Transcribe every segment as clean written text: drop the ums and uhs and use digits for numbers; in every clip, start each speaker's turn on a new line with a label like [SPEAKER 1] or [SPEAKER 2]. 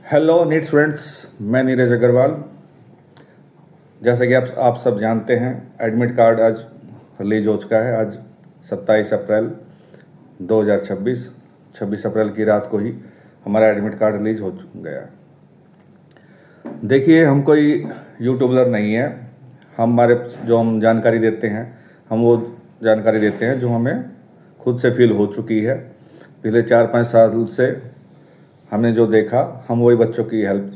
[SPEAKER 1] Hello NEET students, मैं नीरज अग्रवाल। जैसा कि आप सब जानते हैं, एडमिट कार्ड आज रिलीज हो चुका है। आज 27 अप्रैल 2026, 26 अप्रैल की रात को ही हमारा एडमिट कार्ड रिलीज हो गया है। देखिए, हम कोई यूट्यूबर नहीं है। हम जानकारी देते हैं, हम वो जानकारी देते हैं जो हमें खुद से फील हो चुकी है। पिछले 4-5 साल से हमने जो देखा, हम वही बच्चों की हेल्प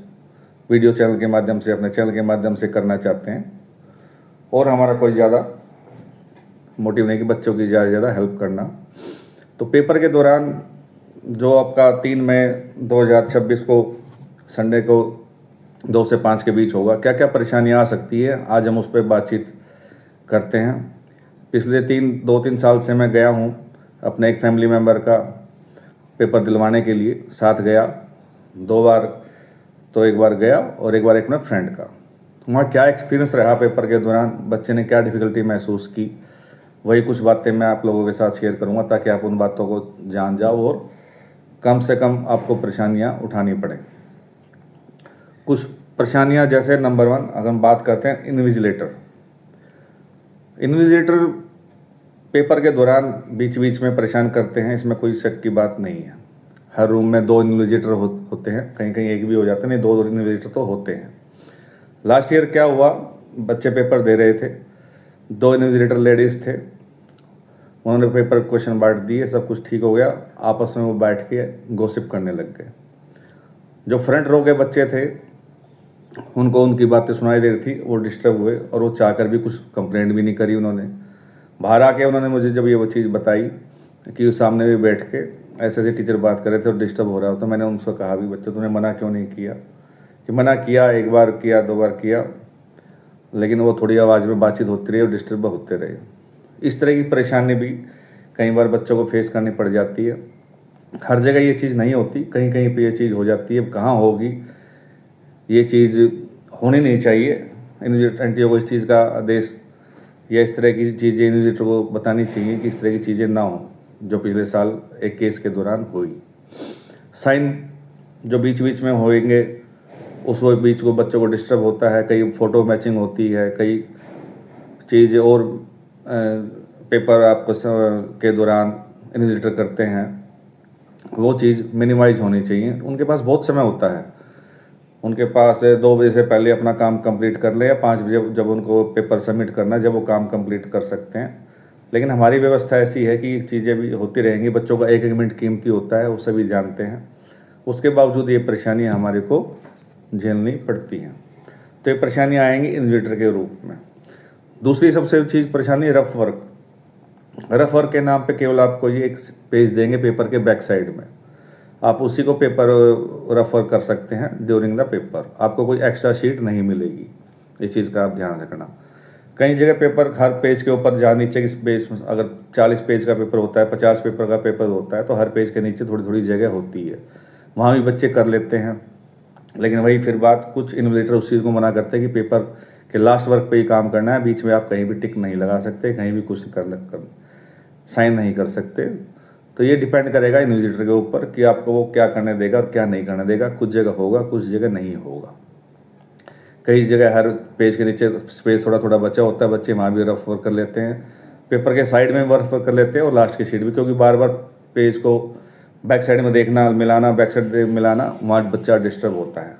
[SPEAKER 1] वीडियो चैनल के माध्यम से, अपने चैनल के माध्यम से करना चाहते हैं। और हमारा कोई ज़्यादा मोटिव नहीं कि बच्चों की ज़्यादा हेल्प करना। तो पेपर के दौरान जो आपका 3 मई 2026 को संडे को 2 से 5 के बीच होगा, क्या क्या परेशानियां आ सकती है, आज हम उस पर बातचीत करते हैं। पिछले 2-3 साल से मैं गया हूँ अपने एक फैमिली मेम्बर का पेपर दिलवाने के लिए, साथ गया 2 बार। तो एक बार गया और एक बार एक अपने फ्रेंड का। वहाँ क्या एक्सपीरियंस रहा पेपर के दौरान, बच्चे ने क्या डिफ़िकल्टी महसूस की, वही कुछ बातें मैं आप लोगों के साथ शेयर करूँगा ताकि आप उन बातों को जान जाओ और कम से कम आपको परेशानियाँ उठानी पड़े। कुछ परेशानियाँ, जैसे नंबर 1 अगर हम बात करते हैं इन्विजिलेटर पेपर के दौरान बीच बीच में परेशान करते हैं, इसमें कोई शक की बात नहीं है। हर रूम में 2 इन्विजिलेटर होते हैं, कहीं कहीं एक भी हो जाते हैं, नहीं 2 इन्विजिलेटर तो होते हैं। लास्ट ईयर क्या हुआ, बच्चे पेपर दे रहे थे, 2 इन्विजिलेटर लेडीज़ थे, उन्होंने पेपर क्वेश्चन बांट दिए, सब कुछ ठीक हो गया। आपस में वो बैठ के गॉसिप करने लग गए। जो फ्रंट रो के बच्चे थे उनको उनकी बातें सुनाई दे रही थी, वो डिस्टर्ब हुए और वो चाहकर भी कुछ कंप्लेंट भी नहीं करी उन्होंने। बाहर आके उन्होंने मुझे जब ये वो चीज़ बताई कि सामने भी बैठ के ऐसे ऐसे टीचर बात कर रहे थे और डिस्टर्ब हो रहा हो, तो मैंने उनसे कहा भी, बच्चों तुमने मना क्यों नहीं किया? कि मना किया, 1 बार किया, 2 बार किया, लेकिन वो थोड़ी आवाज़ में बातचीत होती रही और डिस्टर्ब होते रहे। इस तरह की परेशानी भी कई बार बच्चों को फेस करनी पड़ जाती है। हर जगह ये चीज़ नहीं होती, कहीं कहीं पे ये चीज़ हो जाती है। कहाँ होगी ये चीज़, होनी नहीं चाहिए। एनजीओ को इस चीज़ का आदेश या इस तरह की चीज़ें इन्विजिलेटर को बतानी चाहिए कि इस तरह की चीज़ें ना हो, जो पिछले साल एक केस के दौरान हुई। साइन जो बीच बीच में होंगे, उस बीच को बच्चों को डिस्टर्ब होता है, कई फ़ोटो मैचिंग होती है, कई चीज़ और पेपर आपको के दौरान इन्विजिलेटर करते हैं, वो चीज़ मिनिमाइज होनी चाहिए। उनके पास बहुत समय होता है, उनके पास 2 बजे से पहले अपना काम कंप्लीट कर ले, या 5 बजे जब उनको पेपर सबमिट करना, जब वो काम कंप्लीट कर सकते हैं। लेकिन हमारी व्यवस्था ऐसी है कि चीज़ें भी होती रहेंगी। बच्चों का 1-1 मिनट कीमती होता है, वो सभी जानते हैं। उसके बावजूद ये परेशानियाँ हमारे को झेलनी पड़ती हैं। तो ये परेशानियाँ आएंगी इन्विजिलेटर के रूप में। दूसरी सबसे चीज़ परेशानी रफ वर्क के नाम पे केवल आपको ये एक पेज देंगे पेपर के बैक साइड में, आप उसी को पेपर रेफर कर सकते हैं ड्यूरिंग द पेपर। आपको कोई एक्स्ट्रा शीट नहीं मिलेगी, इस चीज़ का आप ध्यान रखना। कई जगह पेपर हर पेज के ऊपर, जहाँ नीचे किस पेज, अगर 40 पेज का पेपर होता है, 50 पेपर का पेपर होता है, तो हर पेज के नीचे थोड़ी थोड़ी जगह होती है, वहाँ भी बच्चे कर लेते हैं। लेकिन वही फिर बात, कुछ इन्विजिलेटर उस चीज़ को मना करते हैं कि पेपर के लास्ट वर्क पे ही काम करना है, बीच में आप कहीं भी टिक नहीं लगा सकते, कहीं भी कुछ कर साइन नहीं कर सकते। तो ये डिपेंड करेगा इन्विजिलेटर के ऊपर कि आपको वो क्या करने देगा और क्या नहीं करने देगा। कुछ जगह होगा, कुछ जगह नहीं होगा। कई जगह हर पेज के नीचे स्पेस थोड़ा थोड़ा बचा होता है, बच्चे वहाँ भी रफ वर्क कर लेते हैं, पेपर के साइड में रफ वर्क कर लेते हैं और लास्ट की शीट भी, क्योंकि बार बार पेज को बैक साइड में देखना, मिलाना, बैक साइड मिलाना, वहाँ बच्चा डिस्टर्ब होता है।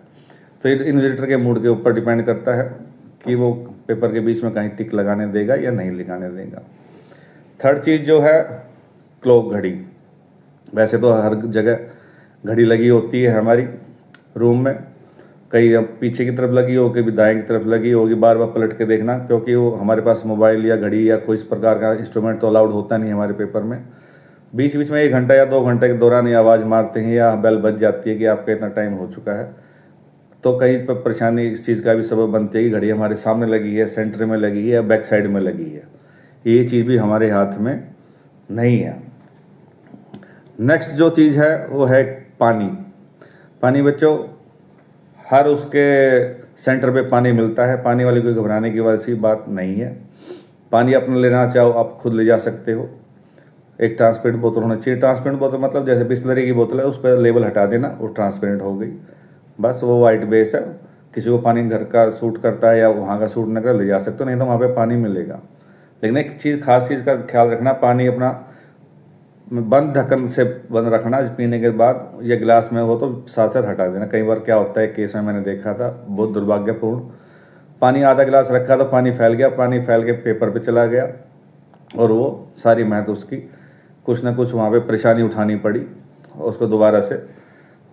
[SPEAKER 1] तो ये इन्विजिलेटर के मूड के ऊपर डिपेंड करता है कि वो पेपर के बीच में कहीं टिक लगाने देगा या नहीं लगाने देगा। थर्ड चीज़ जो है क्लॉक, घड़ी। वैसे तो हर जगह घड़ी लगी होती है हमारी रूम में, कहीं पीछे की तरफ लगी होगी, कभी दाएं की तरफ लगी होगी, बार बार पलट के देखना, क्योंकि वो हमारे पास मोबाइल या घड़ी या कोई इस प्रकार का इंस्ट्रूमेंट तो अलाउड होता नहीं हमारे पेपर में। बीच बीच में 1 घंटा या 2 घंटे के दौरान ये आवाज़ मारते हैं या बेल बज जाती है कि आपका इतना टाइम हो चुका है। तो कहीं पर परेशानी इस चीज़ का भी सबब बनती है कि घड़ी हमारे सामने लगी है, सेंटर में लगी है या बैक साइड में लगी है। ये चीज़ भी हमारे हाथ में नहीं है। नेक्स्ट जो चीज़ है वो है पानी बच्चों, हर उसके सेंटर पे पानी मिलता है। पानी वाली कोई घबराने की वजह सी बात नहीं है। पानी अपने लेना चाहो आप खुद ले जा सकते हो। एक ट्रांसपेरेंट बोतल होना चाहिए। ट्रांसपेरेंट बोतल मतलब जैसे बिस्लरी की बोतल है, उस पर लेबल हटा देना, वो ट्रांसपेरेंट हो गई। बस वो वाइट बेस है, किसी को पानी घर का सूट करता है या वहाँ का सूट न कर ले जा सकते हो, नहीं तो वहाँ पे पानी मिलेगा। लेकिन एक चीज़ खास चीज़ का ख्याल रखना, पानी अपना बंद ढक्कन से बंद रखना पीने के बाद, ये गिलास में हो तो साथ साथ हटा देना। कई बार क्या होता है, केस में मैंने देखा था बहुत दुर्भाग्यपूर्ण, पानी आधा गिलास रखा तो पानी फैल गया, पानी फैल के पेपर पे चला गया और वो सारी मेहनत उसकी कुछ ना कुछ वहाँ पे परेशानी उठानी पड़ी और उसको दोबारा से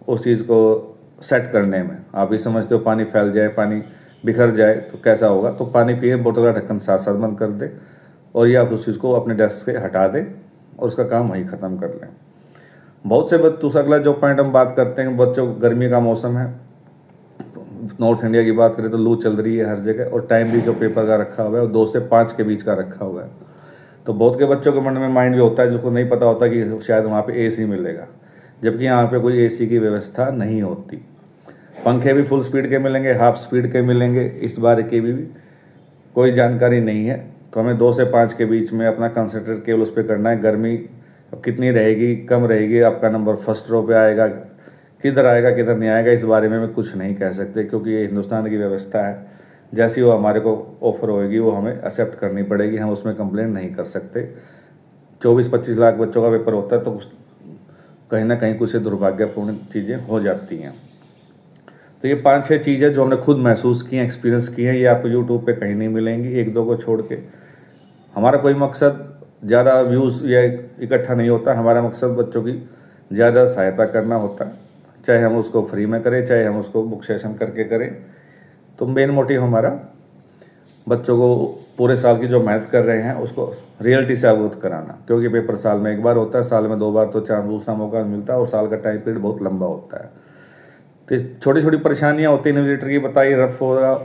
[SPEAKER 1] उस चीज़ को सेट करने में। आप ही समझते हो, पानी फैल जाए, पानी बिखर जाए तो कैसा होगा। तो पानी पिए, बोतल का ढक्कन साथ साथ बंद कर दे और या आप उस चीज़ को अपने डेस्क से हटा दें और उसका काम वहीं ख़त्म कर लें। बहुत से दूसरा अगला जो पॉइंट हम बात करते हैं, बच्चों, गर्मी का मौसम है, नॉर्थ इंडिया की बात करें तो लू चल रही है हर जगह और टाइम भी जो पेपर का रखा हुआ है वो 2 से 5 के बीच का रखा हुआ है। तो बहुत के बच्चों के मन में माइंड भी होता है, जिसको नहीं पता होता कि शायद वहाँ पे एसी मिलेगा, जबकि यहाँ पे कोई एसी की व्यवस्था नहीं होती। पंखे भी फुल स्पीड के मिलेंगे, हाफ स्पीड के मिलेंगे, इस बारे की भी कोई जानकारी नहीं है। तो हमें 2 से 5 के बीच में अपना कंसंट्रेट केवल उस पर करना है। गर्मी अब कितनी रहेगी, कम रहेगी, आपका नंबर फर्स्ट रो पे आएगा, किधर आएगा किधर नहीं आएगा, इस बारे में मैं कुछ नहीं कह सकते, क्योंकि ये हिंदुस्तान की व्यवस्था है। जैसी वो हमारे को ऑफर होएगी वो हमें एक्सेप्ट करनी पड़ेगी, हम उसमें कंप्लेंट नहीं कर सकते। 24-25 लाख बच्चों का पेपर होता है तो कहीं ना कहीं कुछ दुर्भाग्यपूर्ण चीज़ें हो जाती हैं। तो ये 5-6 चीज़ें जो हमने खुद महसूस की हैं, एक्सपीरियंस की हैं, ये आपको यूट्यूब पे कहीं नहीं मिलेंगी, 1-2 को छोड़ के। हमारा कोई मकसद ज़्यादा व्यूज़ या इकट्ठा नहीं होता, हमारा मकसद बच्चों की ज़्यादा सहायता करना होता है, चाहे हम उसको फ्री में करें, चाहे हम उसको बुक सेशन करके करें। तो मेन मोटिव हमारा बच्चों को पूरे साल की जो मेहनत कर रहे हैं उसको रियलिटी से अवगत कराना, क्योंकि पेपर साल में 1 बार होता है, साल में 2 बार तो चांस दूसरा मौका मिलता है और साल का टाइम पीरियड बहुत लंबा होता है। तो छोटी छोटी परेशानियाँ होती हैं इन्विजिलेटर की, बताइए, रफ हो गया,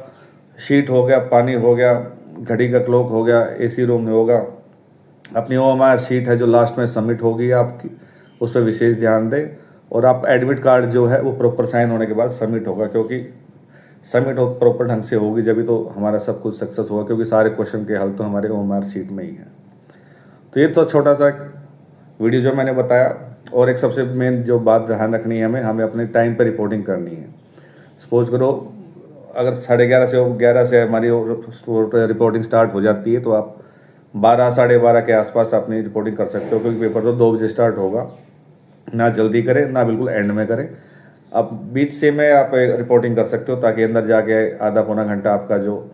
[SPEAKER 1] शीट हो गया, पानी हो गया, घड़ी का क्लॉक हो गया, एसी रूम में होगा, अपनी OMR शीट है जो लास्ट में सबमिट होगी आपकी, उस पर विशेष ध्यान दें। और आप एडमिट कार्ड जो है वो प्रॉपर साइन होने के बाद सबमिट होगा, क्योंकि सबमिट प्रॉपर ढंग से होगी जब तो हमारा सब कुछ सक्सेस होगा, क्योंकि सारे क्वेश्चन के हल तो हमारे OMR शीट में ही है। तो ये तो छोटा सा वीडियो जो मैंने बताया। और एक सबसे मेन जो बात ध्यान रखनी है, हमें अपने टाइम पर रिपोर्टिंग करनी है। सपोज करो अगर 11:30 से 11 से हमारी रिपोर्टिंग स्टार्ट हो जाती है, तो आप 12, 12:30 के आसपास अपनी रिपोर्टिंग कर सकते हो, क्योंकि पेपर तो 2 बजे स्टार्ट होगा। ना जल्दी करें ना बिल्कुल एंड में करें, अब बीच से में आप रिपोर्टिंग कर सकते हो, ताकि अंदर जाके आधा पौना घंटा आपका जो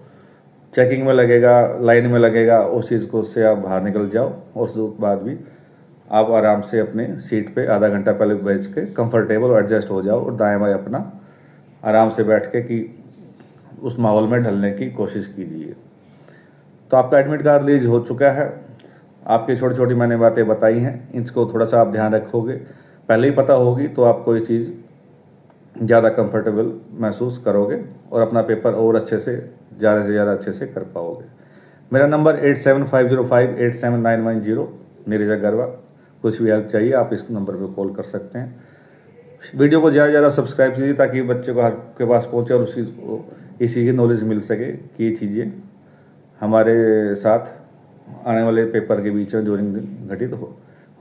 [SPEAKER 1] चेकिंग में लगेगा, लाइन में लगेगा, उस चीज़ को उससे आप बाहर निकल जाओ और उसके बाद भी आप आराम से अपने सीट पे आधा घंटा पहले बैठ के कंफर्टेबल और एडजस्ट हो जाओ और दाएं बाएं अपना आराम से बैठ के कि उस माहौल में ढलने की कोशिश कीजिए। तो आपका एडमिट कार्ड रिलीज हो चुका है। आपकी छोटी छोटी मैंने बातें बताई हैं, इसको थोड़ा सा आप ध्यान रखोगे, पहले ही पता होगी तो आपको ये चीज़ ज़्यादा कंफर्टेबल महसूस करोगे और अपना पेपर और अच्छे से ज़्यादा अच्छे से कर पाओगे। मेरा नंबर 8750587910, नीरज अग्रवाल। कुछ भी हेल्प चाहिए आप इस नंबर पर कॉल कर सकते हैं। वीडियो को ज़्यादा से ज़्यादा सब्सक्राइब कीजिए, ताकि बच्चे को हर के पास पहुँचे और इसी की नॉलेज मिल सके कि ये चीज़ें हमारे साथ आने वाले पेपर के बीच में जो घटित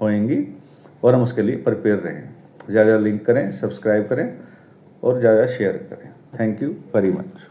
[SPEAKER 1] होएंगी और हम उसके लिए प्रिपेयर रहें। ज़्यादा लिंक करें, सब्सक्राइब करें और ज़्यादा शेयर करें। Thank you very much.